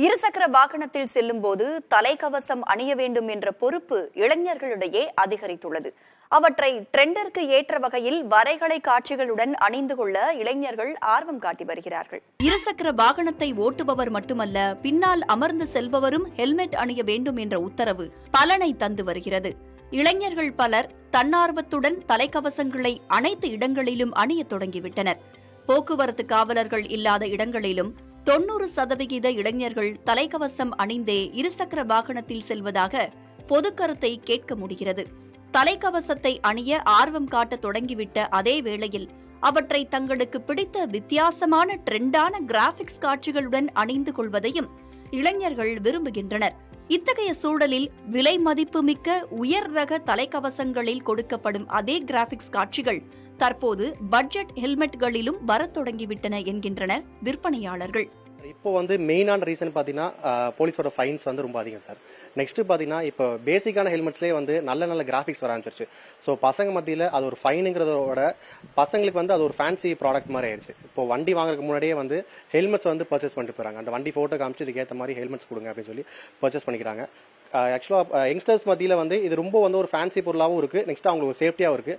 இருசக்கர வாகனத்தில் செல்லும் போது தலைக்கவசம் அணிய வேண்டும் என்ற பொறுப்பு இளைஞர்களிடையே அதிகரித்துள்ளது. அவற்றை ட்ரெண்டிற்கு ஏற்ற வகையில் வரைகலை காட்சிகளுடன் அணிந்து கொள்ள இளைஞர்கள் ஆர்வம் காட்டி வருகிறார்கள். இருசக்கர வாகனத்தை ஓட்டுபவர் மட்டுமல்ல, பின்னால் அமர்ந்து செல்பவரும் ஹெல்மெட் அணிய வேண்டும் என்ற உத்தரவு பலனை தந்து வருகிறது. இளைஞர்கள் பலர் தன்னார்வத்துடன் தலைக்கவசங்களை அனைத்து இடங்களிலும் அணிய தொடங்கிவிட்டனர். போக்குவரத்து காவலர்கள் இல்லாத இடங்களிலும் 90% இளைஞர்கள் தலைக்கவசம் அணிந்தே இருசக்கர வாகனத்தில் செல்வதாக பொதுக்கருத்தை கேட்க முடிகிறது. தலைக்கவசத்தை அணிய ஆர்வம் காட்ட தொடங்கிவிட்ட அதே வேளையில் அவற்றை தங்களுக்கு பிடித்த வித்தியாசமான ட்ரெண்டான கிராபிக்ஸ் காட்சிகளுடன் அணிந்து கொள்வதையும் இளைஞர்கள் விரும்புகின்றனர். இத்தகைய சூழலில் விலை மதிப்புமிக்க உயர் ரக தலைக்கவசங்களில் கொடுக்கப்படும் அதே கிராபிக்ஸ் காட்சிகள் தற்போது பட்ஜெட் ஹெல்மெட்களிலும் வரத் தொடங்கிவிட்டன என்கின்றனர் விற்பனையாளர்கள். இப்போ மெயினான ரீசன் பார்த்தீங்கன்னா போலீஸோட ஃபைன்ஸ் ரொம்ப அதிகம் சார். நெக்ஸ்ட் பார்த்தீங்கன்னா இப்போ பேசிக்கான ஹெல்மெட்ஸ்லேயே நல்ல கிராஃபிக்ஸ் வர ஆரம்பிச்சிருச்சு. ஸோ பசங்க மத்தியில் அது ஒரு ஃபைனுங்கிறதோட பசங்களுக்கு அது ஒரு ஃபேன்சி ப்ராடக்ட் மாதிரி ஆயிடுச்சு. இப்போ வண்டி வாங்குறதுக்கு முன்னாடியே ஹெல்மெட்ஸ் பர்ச்சேஸ் பண்ணிட்டு போறாங்க. அந்த வண்டி ஃபோட்டோ காமிச்சு இதுக்கேற்ற மாதிரி ஹெல்மெட்ஸ் கொடுங்க அப்படின்னு சொல்லி பர்ச்சேஸ் பண்ணிக்கிறாங்க. ஆக்சுவலாக யங்ஸ்டர்ஸ் மத்தியில் இது ரொம்ப ஒரு ஃபேன்சி பொருளாகவும் இருக்கு. நெக்ஸ்ட் அவங்களுக்கு ஒரு சேஃப்டியாகவும் இருக்கு.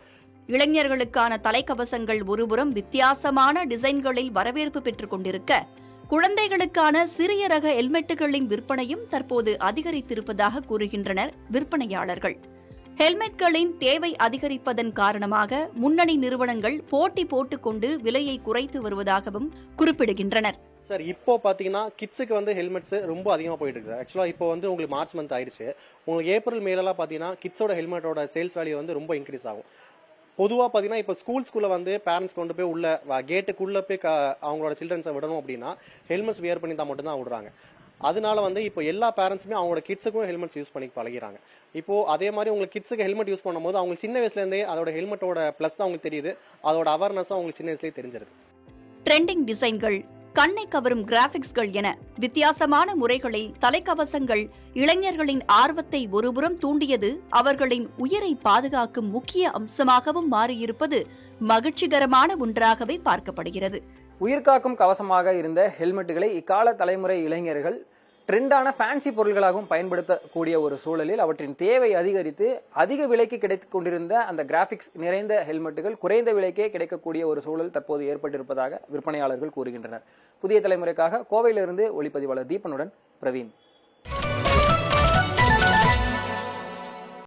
இளைஞர்களுக்கான தலைக்கவசங்கள் ஒருபுறம் வித்தியாசமான டிசைன்களில் வரவேற்பு பெற்றுக் கொண்டிருக்க, குழந்தைகளுக்கான சிறிய ரக ஹெல்மெட்டுகளின் விற்பனையும் தற்போது அதிகரித்திருப்பதாக கூறுகின்றனர் விற்பனையாளர்கள். ஹெல்மெட்களின் தேவை அதிகரிப்பதன் காரணமாக முன்னணி நிறுவனங்கள் போட்டி போட்டுக்கொண்டு விலையை குறைத்து வருவதாகவும் குறிப்பிடுகின்றனர். சார் இப்போ பாத்தீங்கன்னா கிட்ஸுக்கு ஹெல்மெட்ஸ் ரொம்ப அதிகமாக போயிட்டு இருக்கு. ஆக்சுவலா இப்போ உங்களுக்கு மார்ச் மந்த் ஆயிடுச்சு. உங்களுக்கு ஏப்ரல் மேலாம் பாத்தீங்கன்னா கிட்ஸோட ஹெல்மெட்டோட சேல்ஸ் வேல்யூ ரொம்ப இன்க்ரீஸ் ஆகும். பொதுவாக பார்த்தீங்கன்னா இப்போ ஸ்கூல்ஸ்குள்ள பேரண்ட்ஸ் கொண்டு போய் உள்ள கேட்டுக்குள்ள போய் அவங்களோட சில்ட்ரன்ஸை விடணும் அப்படின்னா ஹெல்மெட்ஸ் வியர் பண்ணி தான் மட்டும் தான் விடுறாங்க. அதனால இப்போ எல்லா பேரண்ட்ஸுமே அவங்களோட கிட்ஸுக்கும் ஹெல்மெட்ஸ் யூஸ் பண்ணி பழகிறாங்க. இப்போ அதே மாதிரி உங்களுக்கு கிட்ஸுக்கு ஹெல்மெட் யூஸ் பண்ணும்போது அவங்க சின்ன வயசுல இருந்தே அதோட ஹெல்மெட்டோட பிளஸ் அவங்களுக்கு தெரியுது, அதோட அவேர்னஸும் அவங்களுக்கு சின்ன வயசுலேயே தெரிஞ்சிருது. ட்ரெண்டிங் டிசைன்கள், கண்ணை கவரும் கிராபிக்ஸ்கள் என வித்தியாசமான முறைகளில் தலைக்கவசங்கள் இளைஞர்களின் ஆர்வத்தை ஒருபுறம் தூண்டியது அவர்களின் உயிரை பாதுகாக்கும் முக்கிய அம்சமாகவும் மாறியிருப்பது மகிழ்ச்சிகரமான ஒன்றாகவே பார்க்கப்படுகிறது. உயிர்காக்கும் கவசமாக இருந்த ஹெல்மெட்டுகளை இக்கால தலைமுறை இளைஞர்கள் ட்ரெண்டான ஃபேன்சி பொருள்களாகவும் பயன்படுத்தக்கூடிய ஒரு சூழலில் அவற்றின் தேவை அதிகரித்து அதிக விலைக்கு கிடைத்துக் கொண்டிருந்த அந்த கிராபிக்ஸ் நிறைந்த ஹெல்மெட்டுகள் குறைந்த விலைக்கே கிடைக்கக்கூடிய ஒரு சூழல் தற்போது ஏற்பட்டிருப்பதாக விற்பனையாளர்கள் கூறுகின்றனர். புதிய தலைமுறைக்காக கோவையிலிருந்து ஒளிப்பதிவாளர் தீபனுடன் பிரவீன்.